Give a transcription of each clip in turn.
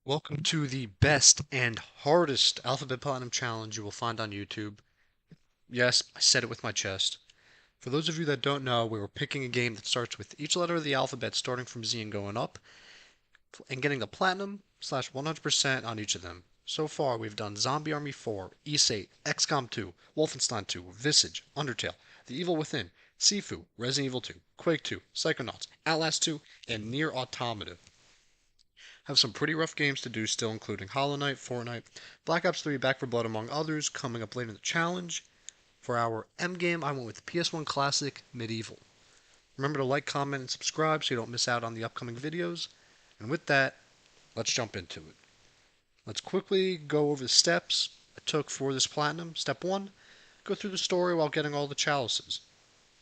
Welcome to the best and hardest Alphabet Platinum challenge you will find on YouTube. Yes, I said it with my chest. For those of you that don't know, we were picking a game that starts with each letter of the alphabet starting from Z and going up, and getting the Platinum slash 100% on each of them. So far, we've done Zombie Army 4, Ys 8, XCOM 2, Wolfenstein 2, Visage, Undertale, The Evil Within, Sifu, Resident Evil 2, Quake 2, Psychonauts, Outlast 2, and Nier Automata. Have some pretty rough games to do still, including Hollow Knight, Fortnite, Black Ops 3, Back 4 Blood, among others, coming up later in the challenge. For our M game, I went with the PS1 classic, MediEvil. Remember to like, comment, and subscribe so you don't miss out on the upcoming videos. And with that, let's jump into it. Let's quickly go over the steps I took for this platinum. Step 1, go through the story while getting all the chalices.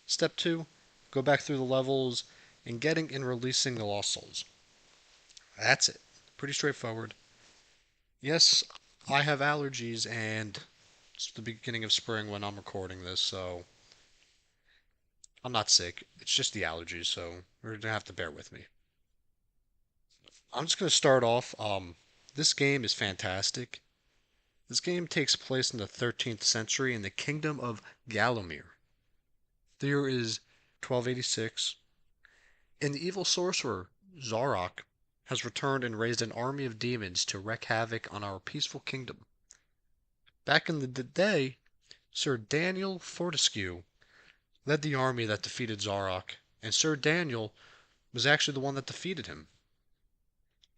Step 2, go back through the levels and getting and releasing the Lost Souls. That's it. Pretty straightforward. Yes, I have allergies, and it's the beginning of spring when I'm recording this, so I'm not sick. It's just the allergies, so you're gonna have to bear with me. I'm just gonna start off. This game is fantastic. This game takes place in the 13th century in the kingdom of Gallowmere. The year is 1286, and the evil sorcerer Zarok has returned and raised an army of demons to wreak havoc on our peaceful kingdom. Back in the day, Sir Daniel Fortescue led the army that defeated Zarok, and Sir Daniel was actually the one that defeated him.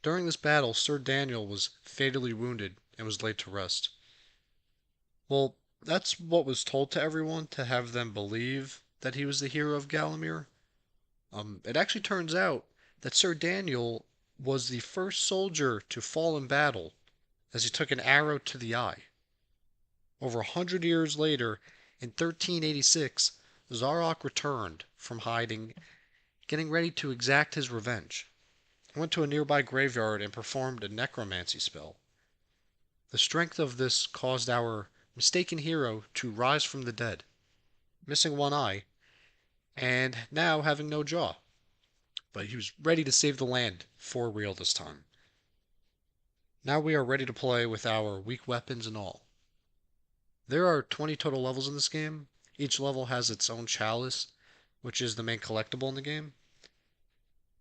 During this battle, Sir Daniel was fatally wounded and was laid to rest. Well, that's what was told to everyone to have them believe that he was the hero of Gallowmere. It actually turns out that Sir Daniel was the first soldier to fall in battle as he took an arrow to the eye. Over 100 years later, in 1386, Zarok returned from hiding, getting ready to exact his revenge. He went to a nearby graveyard and performed a necromancy spell. The strength of this caused our mistaken hero to rise from the dead, missing one eye, and now having no jaw. But he was ready to save the land for real this time. Now we are ready to play with our weak weapons and all. There are 20 total levels in this game. Each level has its own chalice, which is the main collectible in the game.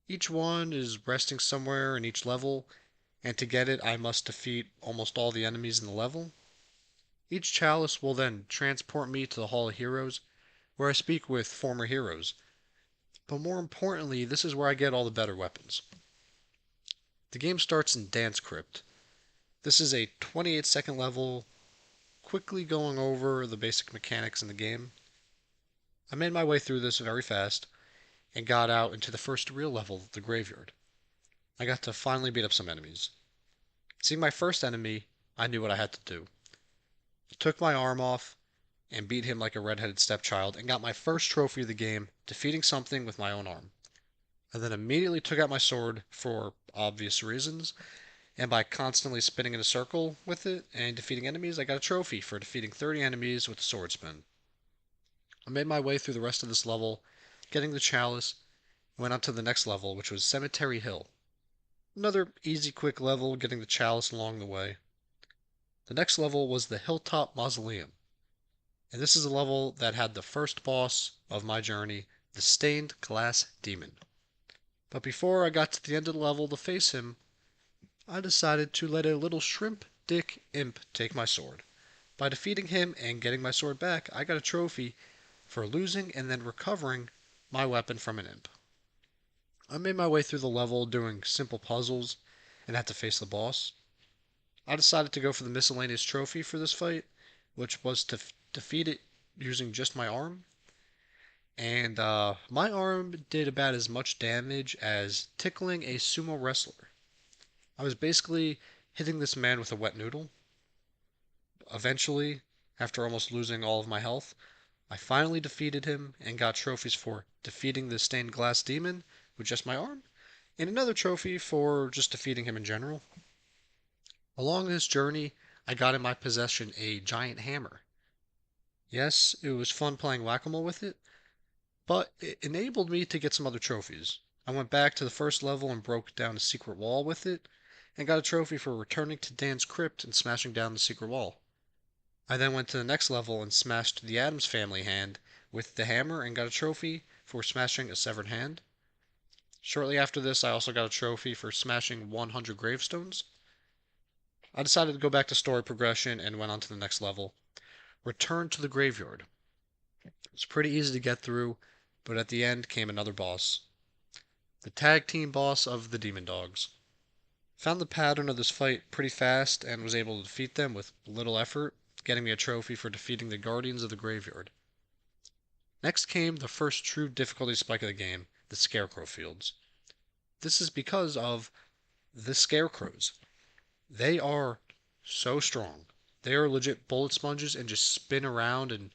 Each one is resting somewhere in each level, and to get it, I must defeat almost all the enemies in the level. Each chalice will then transport me to the Hall of Heroes, where I speak with former heroes. But more importantly, this is where I get all the better weapons. The game starts in Dance Crypt. This is a 28-second level, quickly going over the basic mechanics in the game. I made my way through this very fast and got out into the first real level, the graveyard. I got to finally beat up some enemies. Seeing my first enemy, I knew what I had to do. I took my arm off and beat him like a redheaded stepchild and got my first trophy of the game, defeating something with my own arm. I then immediately took out my sword for obvious reasons, and by constantly spinning in a circle with it and defeating enemies, I got a trophy for defeating 30 enemies with a sword spin. I made my way through the rest of this level, getting the chalice, and went on to the next level, which was Cemetery Hill. Another easy, quick level, getting the chalice along the way. The next level was the Hilltop Mausoleum, and this is a level that had the first boss of my journey, the Stained Glass Demon. But before I got to the end of the level to face him, I decided to let a little shrimp dick imp take my sword. By defeating him and getting my sword back, I got a trophy for losing and then recovering my weapon from an imp. I made my way through the level doing simple puzzles and had to face the boss. I decided to go for the miscellaneous trophy for this fight, which was to defeat it using just my arm. And my arm did about as much damage as tickling a sumo wrestler. I was basically hitting this man with a wet noodle. Eventually, after almost losing all of my health, I finally defeated him and got trophies for defeating the stained glass demon with just my arm, and another trophy for just defeating him in general. Along this journey, I got in my possession a giant hammer. Yes, it was fun playing whack-a-mole with it, but it enabled me to get some other trophies. I went back to the first level and broke down a secret wall with it, and got a trophy for returning to Dan's crypt and smashing down the secret wall. I then went to the next level and smashed the Addams Family hand with the hammer and got a trophy for smashing a severed hand. Shortly after this, I also got a trophy for smashing 100 gravestones. I decided to go back to story progression and went on to the next level. Return to the graveyard. It's pretty easy to get through, but at the end came another boss. The tag team boss of the Demon Dogs. Found the pattern of this fight pretty fast and was able to defeat them with little effort, getting me a trophy for defeating the Guardians of the Graveyard. Next came the first true difficulty spike of the game, the Scarecrow Fields. This is because of the Scarecrows. They are so strong. They are legit bullet sponges and just spin around and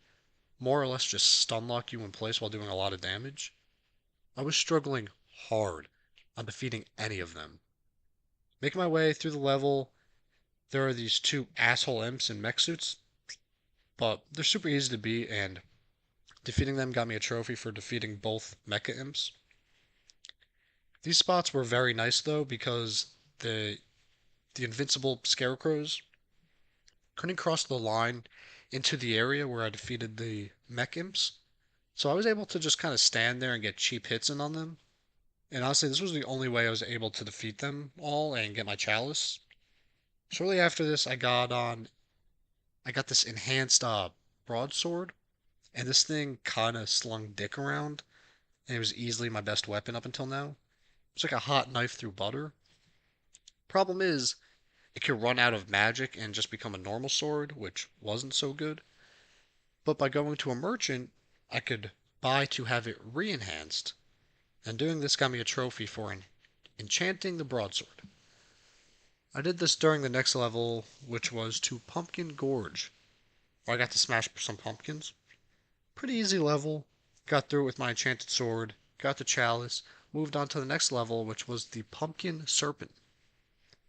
more or less just stun lock you in place while doing a lot of damage. I was struggling hard on defeating any of them. Making my way through the level, there are these two asshole imps in mech suits, but they're super easy to beat, and defeating them got me a trophy for defeating both mecha imps. These spots were very nice though, because the invincible scarecrows couldn't cross the line into the area where I defeated the mech imps. So I was able to just kind of stand there and get cheap hits in on them. And honestly, this was the only way I was able to defeat them all and get my chalice. Shortly after this, I got this enhanced broadsword, and this thing kind of slung dick around, and it was easily my best weapon up until now. It's like a hot knife through butter. Problem is, it could run out of magic and just become a normal sword, which wasn't so good. But by going to a merchant, I could buy to have it re-enhanced, and doing this got me a trophy for enchanting the broadsword. I did this during the next level, which was to Pumpkin Gorge, where I got to smash some pumpkins. Pretty easy level, got through it with my enchanted sword, got the chalice, moved on to the next level, which was the Pumpkin Serpent.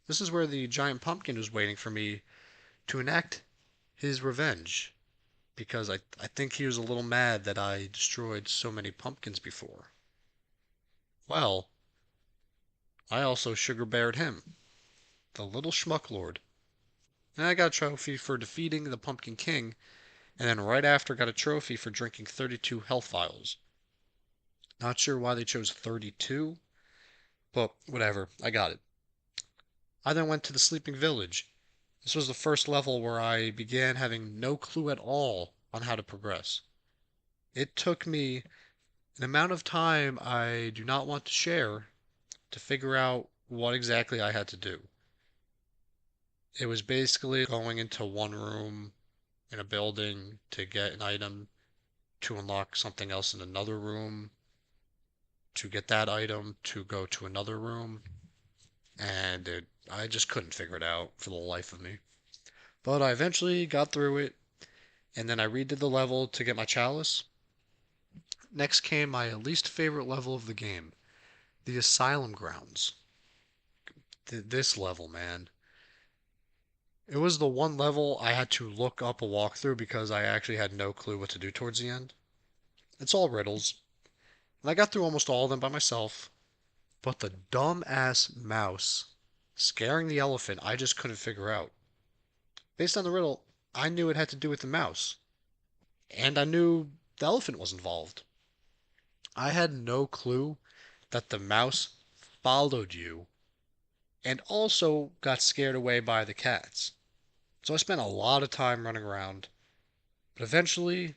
This is where the giant pumpkin was waiting for me to enact his revenge, because I think he was a little mad that I destroyed so many pumpkins before. Well, I also sugar bared him, the little schmuck lord. And I got a trophy for defeating the Pumpkin King, and then right after got a trophy for drinking 32 health vials. Not sure why they chose 32, but whatever, I got it. I then went to the Sleeping Village. This was the first level where I began having no clue at all on how to progress. It took me an amount of time I do not want to share to figure out what exactly I had to do. It was basically going into one room in a building to get an item, to unlock something else in another room, to get that item, to go to another room, and I just couldn't figure it out for the life of me. But I eventually got through it, and then I redid the level to get my chalice. Next came my least favorite level of the game, the Asylum Grounds. This level, man. It was the one level I had to look up a walkthrough because I actually had no clue what to do towards the end. It's all riddles, and I got through almost all of them by myself. But the dumb-ass mouse scaring the elephant I just couldn't figure out. Based on the riddle, I knew it had to do with the mouse, and I knew the elephant was involved. I had no clue that the mouse followed you and also got scared away by the cats. So I spent a lot of time running around, but eventually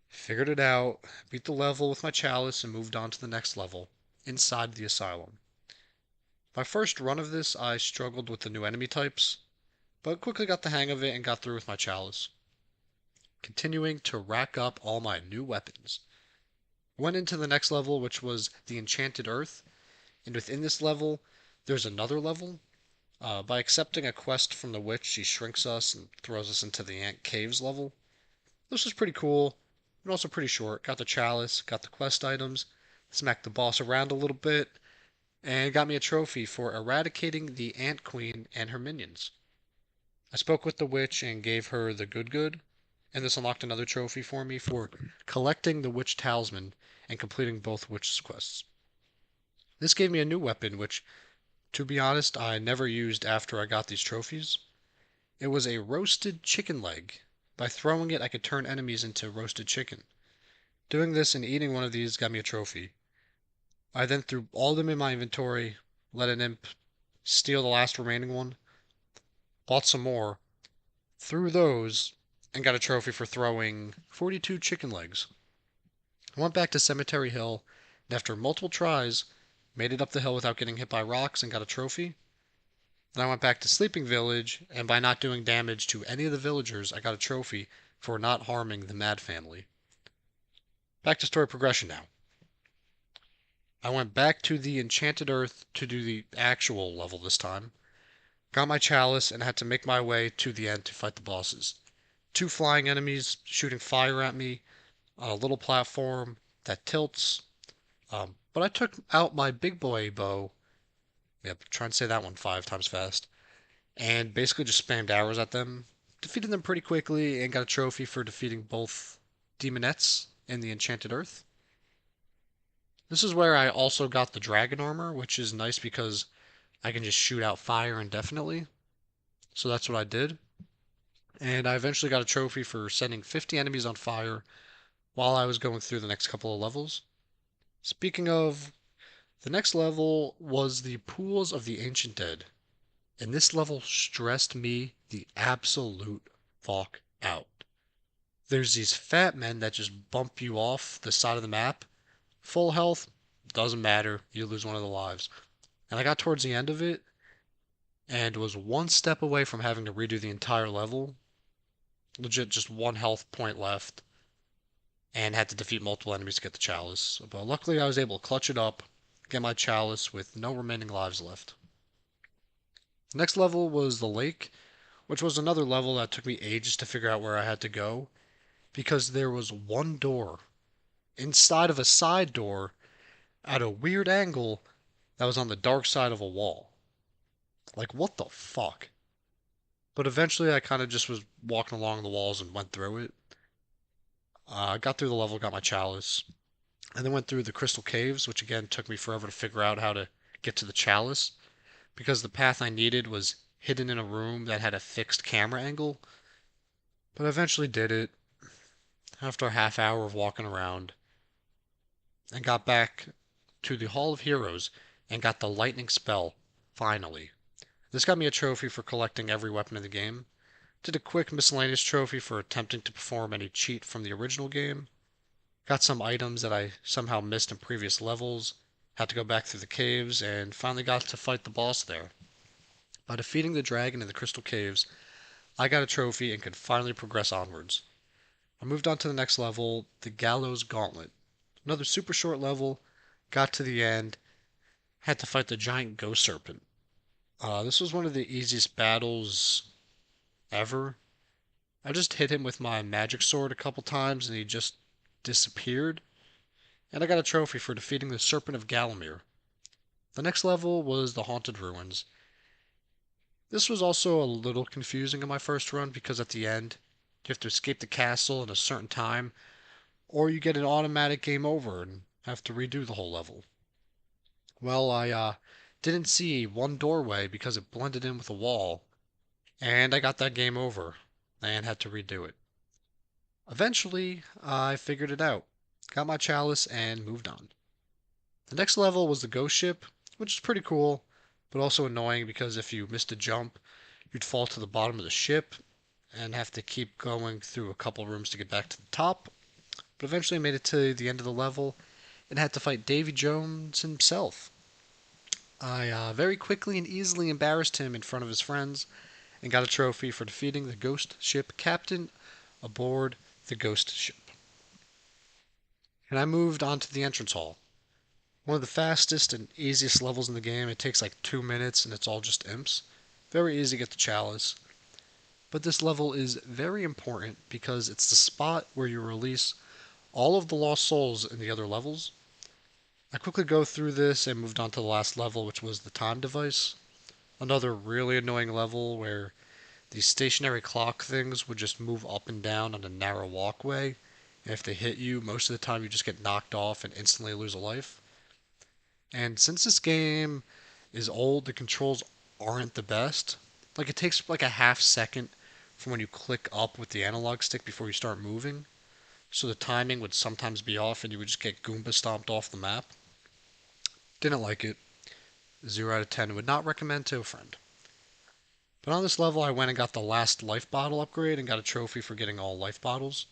figured it out, beat the level with my chalice, and moved on to the next level, inside the asylum. My first run of this, I struggled with the new enemy types, but quickly got the hang of it and got through with my chalice. Continuing to rack up all my new weapons. Went into the next level, which was the Enchanted Earth, and within this level, there's another level. By accepting a quest from the witch, she shrinks us and throws us into the ant caves level. This was pretty cool, and also pretty short. Got the chalice, got the quest items, smacked the boss around a little bit, and got me a trophy for eradicating the Ant Queen and her minions. I spoke with the witch and gave her the good, and this unlocked another trophy for me for collecting the witch talisman and completing both witch's quests. This gave me a new weapon, which To be honest, I never used after I got these trophies. It was a roasted chicken leg. By throwing it, I could turn enemies into roasted chicken. Doing this and eating one of these got me a trophy. I then threw all of them in my inventory, let an imp steal the last remaining one, bought some more, threw those, and got a trophy for throwing 42 chicken legs. I went back to Cemetery Hill, and after multiple tries, made it up the hill without getting hit by rocks and got a trophy. Then I went back to Sleeping Village, and by not doing damage to any of the villagers, I got a trophy for not harming the Mad family. Back to story progression now. I went back to the Enchanted Earth to do the actual level this time. Got my chalice and had to make my way to the end to fight the bosses. Two flying enemies shooting fire at me on a little platform that tilts. But I took out my big boy bow. Yep, try and say that one 5 times fast. And basically just spammed arrows at them. Defeated them pretty quickly and got a trophy for defeating both demonettes in the Enchanted Earth. This is where I also got the dragon armor, which is nice because I can just shoot out fire indefinitely. So that's what I did. And I eventually got a trophy for setting 50 enemies on fire while I was going through the next couple of levels. Speaking of, the next level was the Pools of the Ancient Dead. And this level stressed me the absolute fuck out. There's these fat men that just bump you off the side of the map. Full health, doesn't matter, you lose one of the lives. And I got towards the end of it and was one step away from having to redo the entire level. Legit, just one health point left. And had to defeat multiple enemies to get the chalice. But luckily, I was able to clutch it up, get my chalice with no remaining lives left. The next level was the lake, which was another level that took me ages to figure out where I had to go because there was one door inside of a side door at a weird angle that was on the dark side of a wall. Like, what the fuck? But eventually, I kind of just was walking along the walls and went through it. Got through the level, got my chalice, and then went through the crystal caves, which again took me forever to figure out how to get to the chalice because the path I needed was hidden in a room that had a fixed camera angle. But I eventually did it after a half hour of walking around and got back to the Hall of Heroes and got the lightning spell, finally. This got me a trophy for collecting every weapon in the game. Did a quick miscellaneous trophy for attempting to perform any cheat from the original game. Got some items that I somehow missed in previous levels. Had to go back through the caves and finally got to fight the boss there. By defeating the dragon in the crystal caves, I got a trophy and could finally progress onwards. I moved on to the next level, the Gallows Gauntlet. Another super short level, got to the end, had to fight the giant ghost serpent. This was one of the easiest battles ever. I just hit him with my magic sword a couple times and he just disappeared. And I got a trophy for defeating the Serpent of Galamir. The next level was the Haunted Ruins. This was also a little confusing in my first run because at the end, you have to escape the castle in a certain time, or you get an automatic game over and have to redo the whole level. Well, I didn't see one doorway because it blended in with a wall, and I got that game over and had to redo it. Eventually, I figured it out, got my chalice, and moved on. The next level was the ghost ship, which is pretty cool, but also annoying because if you missed a jump, you'd fall to the bottom of the ship and have to keep going through a couple rooms to get back to the top. But eventually made it to the end of the level and had to fight Davy Jones himself. I very quickly and easily embarrassed him in front of his friends and got a trophy for defeating the ghost ship captain aboard the ghost ship. And I moved on to the entrance hall. One of the fastest and easiest levels in the game. It takes like 2 minutes and it's all just imps. Very easy to get the chalice. But this level is very important because it's the spot where you release all of the lost souls in the other levels. I quickly go through this and moved on to the last level, which was the time device. Another really annoying level where these stationary clock things would just move up and down on a narrow walkway. And if they hit you, most of the time you just get knocked off and instantly lose a life. And since this game is old. The controls aren't the best. Like it takes like a half second from when you click up with the analog stick before you start moving. So the timing would sometimes be off and you would just get Goomba stomped off the map. Didn't like it. 0 out of 10. Would not recommend to a friend. But on this level, I went and got the last life bottle upgrade and got a trophy for getting all life bottles.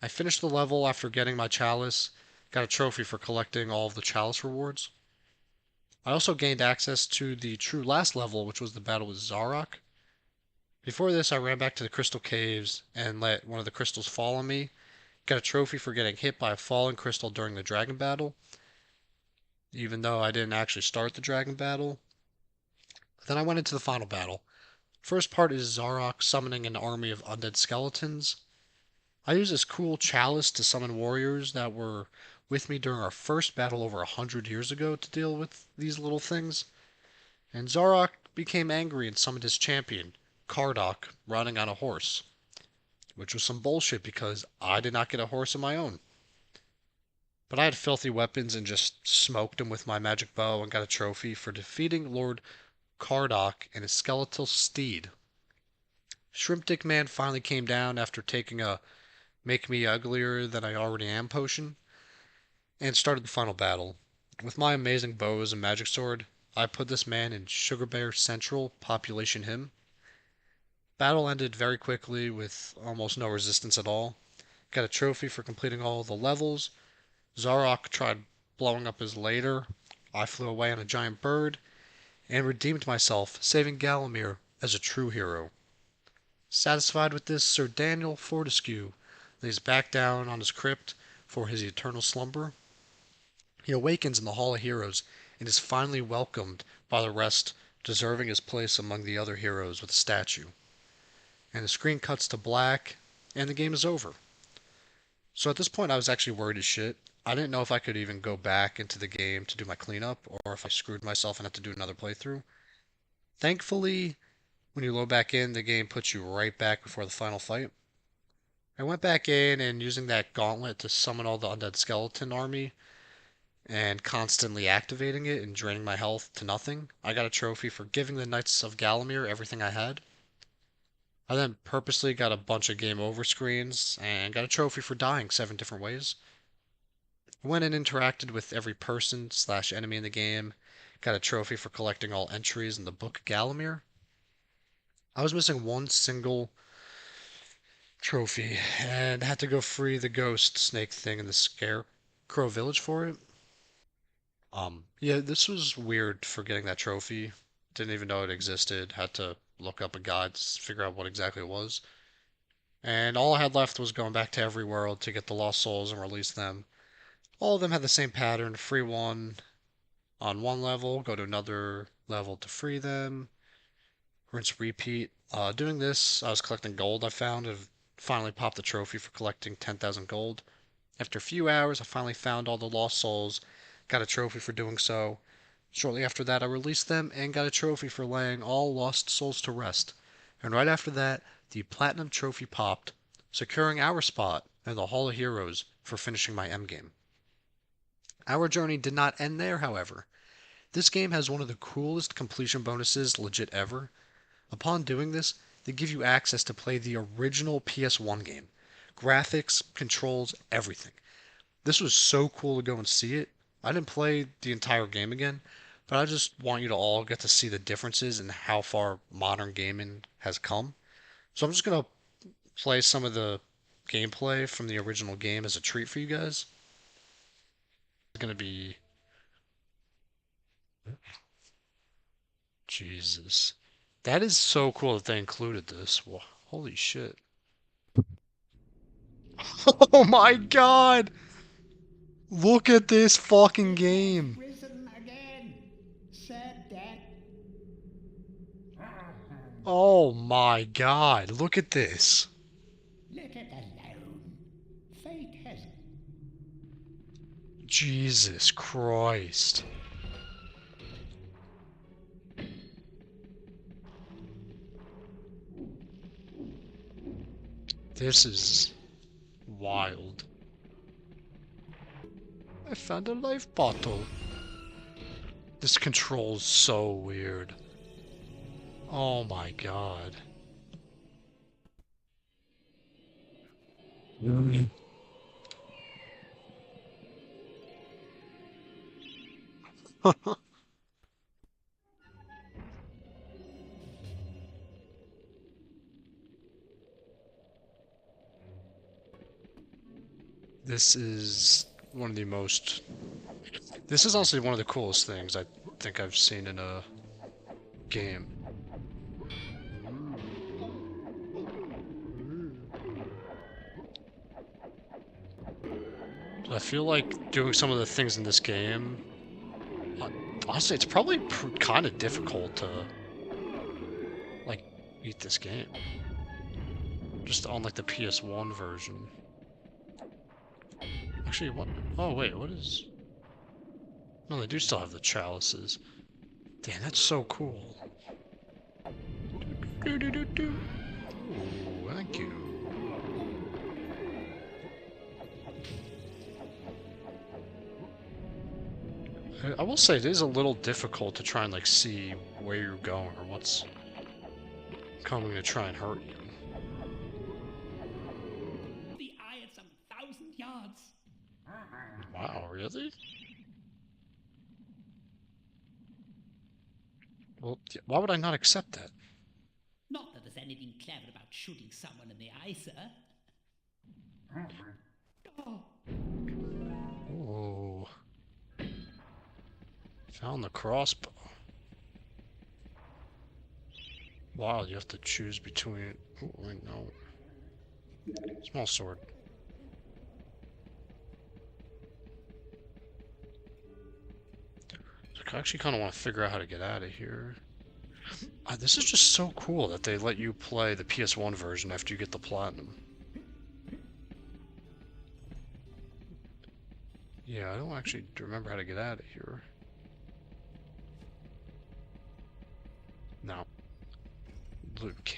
I finished the level after getting my chalice, got a trophy for collecting all of the chalice rewards. I also gained access to the true last level, which was the battle with Zarok. Before this, I ran back to the crystal caves and let one of the crystals fall on me. Got a trophy for getting hit by a falling crystal during the dragon battle, even though I didn't actually start the dragon battle. Then I went into the final battle. First part is Zarok summoning an army of undead skeletons. I used this cool chalice to summon warriors that were with me during our first battle over 100 years ago to deal with these little things. And Zarok became angry and summoned his champion, Kardok, riding on a horse, which was some bullshit because I did not get a horse of my own. But I had filthy weapons and just smoked him with my magic bow and got a trophy for defeating Lord Kardok and his skeletal steed. Shrimp Dick Man finally came down after taking a make me uglier than I already am potion and started the final battle. With my amazing bows and magic sword, I put this man in Sugar Bear Central, population him. Battle ended very quickly with almost no resistance at all. Got a trophy for completing all the levels. Zarok tried blowing up his lair. I flew away on a giant bird and redeemed myself, saving Galamir as a true hero. Satisfied with this, Sir Daniel Fortescue lays back down on his crypt for his eternal slumber. He awakens in the Hall of Heroes and is finally welcomed by the rest, deserving his place among the other heroes with a statue. And the screen cuts to black, and the game is over. So at this point, I was actually worried as shit. I didn't know if I could even go back into the game to do my cleanup, or if I screwed myself and had to do another playthrough. Thankfully, when you load back in, the game puts you right back before the final fight. I went back in and using that gauntlet to summon all the undead skeleton army and constantly activating it and draining my health to nothing. I got a trophy for giving the Knights of Galamir everything I had. I then purposely got a bunch of game over screens and got a trophy for dying 7 different ways. I went and interacted with every person slash enemy in the game. Got a trophy for collecting all entries in the book Galamir. I was missing one single trophy and had to go free the ghost snake thing in the Scarecrow Village for it. Yeah, this was weird for getting that trophy. Didn't even know it existed. Had to look up a guide to figure out what exactly it was. And all I had left was going back to every world to get the lost souls and release them. All of them had the same pattern: free one on one level, go to another level to free them, rinse repeat. Doing this, I was collecting gold I found and finally popped the trophy for collecting 10,000 gold. After a few hours, I finally found all the lost souls, got a trophy for doing so. Shortly after that, I released them and got a trophy for laying all lost souls to rest. And right after that, the platinum trophy popped, securing our spot in the Hall of Heroes for finishing my M game. Our journey did not end there, however. This game has one of the coolest completion bonuses legit ever. Upon doing this, they give you access to play the original PS1 game. Graphics, controls, everything. This was so cool to go and see it. I didn't play the entire game again, but I just want you to all get to see the differences and how far modern gaming has come. So I'm just gonna play some of the gameplay from the original game as a treat for you guys. It's gonna be Jesus. That is so cool that they included this. Whoa, holy shit. Oh my god! Look at this fucking It has game. risen again. Sad death. Oh my god, look at this. Let it alone. Fate has. Jesus Christ. This is wild. I found a life bottle. This control's so weird. Oh my god. Mm. This is one of the most. This is honestly one of the coolest things I think I've seen in a game. I feel like doing some of the things in this game. uh, Honestly, it's probably kind of difficult to like beat this game. Just on like the PS1 version. Actually, what? Oh wait, what is? No, they do still have the chalices. Damn, that's so cool. Do do do do. Ooh, thank you. I will say it is a little difficult to try and like see where you're going or what's coming to try and hurt you. The eye at some 1,000 yards. Wow, really? Well, why would I not accept that? Not that there's anything clever about shooting someone in the eye, sir. Oh, Ooh, found the crossbow. Wow, you have to choose between. Oh, wait, no. Small sword. I actually kind of want to figure out how to get out of here. This is just so cool that they let you play the PS1 version after you get the platinum. Yeah, I don't actually remember how to get out of here. No. Luke.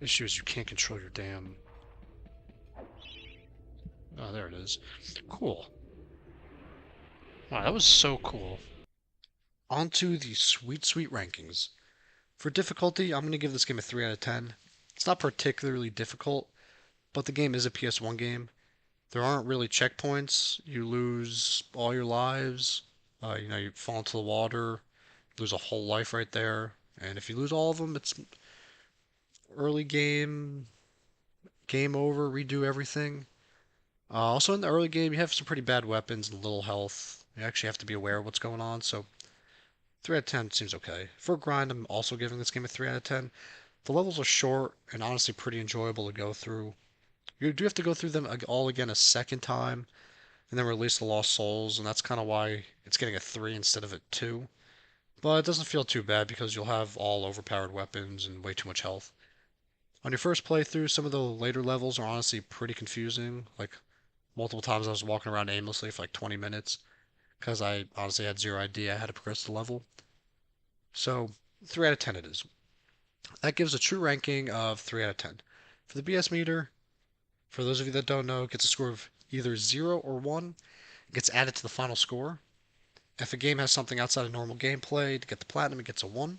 Issue is you can't control your damn... Oh, there it is. Cool. Wow, that was so cool. On to the sweet, sweet rankings. For difficulty, I'm going to give this game a 3 out of 10. It's not particularly difficult, but the game is a PS1 game. There aren't really checkpoints. You lose all your lives. You fall into the water, lose a whole life right there. And if you lose all of them, it's early game, game over, redo everything. Also in the early game, you have some pretty bad weapons and little health. You actually have to be aware of what's going on, so 3 out of 10 seems okay. For grind, I'm also giving this game a 3 out of 10. The levels are short and honestly pretty enjoyable to go through. You do have to go through them all again a second time, and then release the Lost Souls, and that's kind of why it's getting a 3 instead of a 2. But it doesn't feel too bad because you'll have all overpowered weapons and way too much health. On your first playthrough, some of the later levels are honestly pretty confusing. Like, multiple times I was walking around aimlessly for like 20 minutes because I honestly had zero idea how to progress the level. So, 3 out of 10 it is. That gives a true ranking of 3 out of 10. For the BS meter, for those of you that don't know, it gets a score of either 0 or 1. It gets added to the final score. If a game has something outside of normal gameplay, to get the platinum, it gets a 1.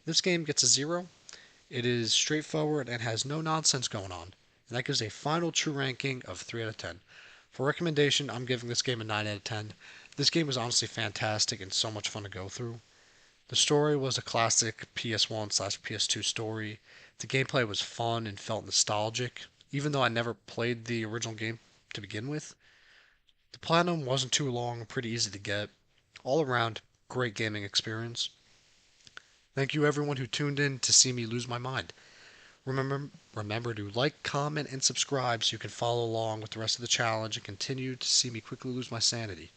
This game gets a 0. It is straightforward and has no nonsense going on. And that gives a final true ranking of 3 out of 10. For recommendation, I'm giving this game a 9 out of 10. This game was honestly fantastic and so much fun to go through. The story was a classic PS1/PS2 story. The gameplay was fun and felt nostalgic, even though I never played the original game to begin with. The platinum wasn't too long, pretty easy to get. All around, great gaming experience. Thank you everyone who tuned in to see me lose my mind. Remember to like, comment, and subscribe so you can follow along with the rest of the challenge and continue to see me quickly lose my sanity.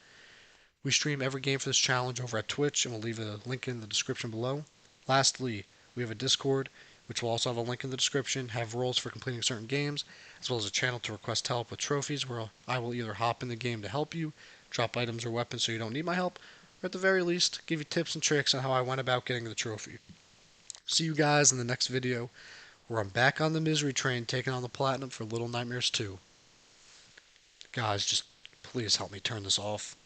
We stream every game for this challenge over at Twitch, and we'll leave a link in the description below. Lastly, we have a Discord, which will also have a link in the description, have roles for completing certain games, as well as a channel to request help with trophies, where I will either hop in the game to help you, drop items or weapons so you don't need my help, or at the very least, give you tips and tricks on how I went about getting the trophy. See you guys in the next video, where I'm back on the misery train taking on the platinum for Little Nightmares 2. Guys, just please help me turn this off.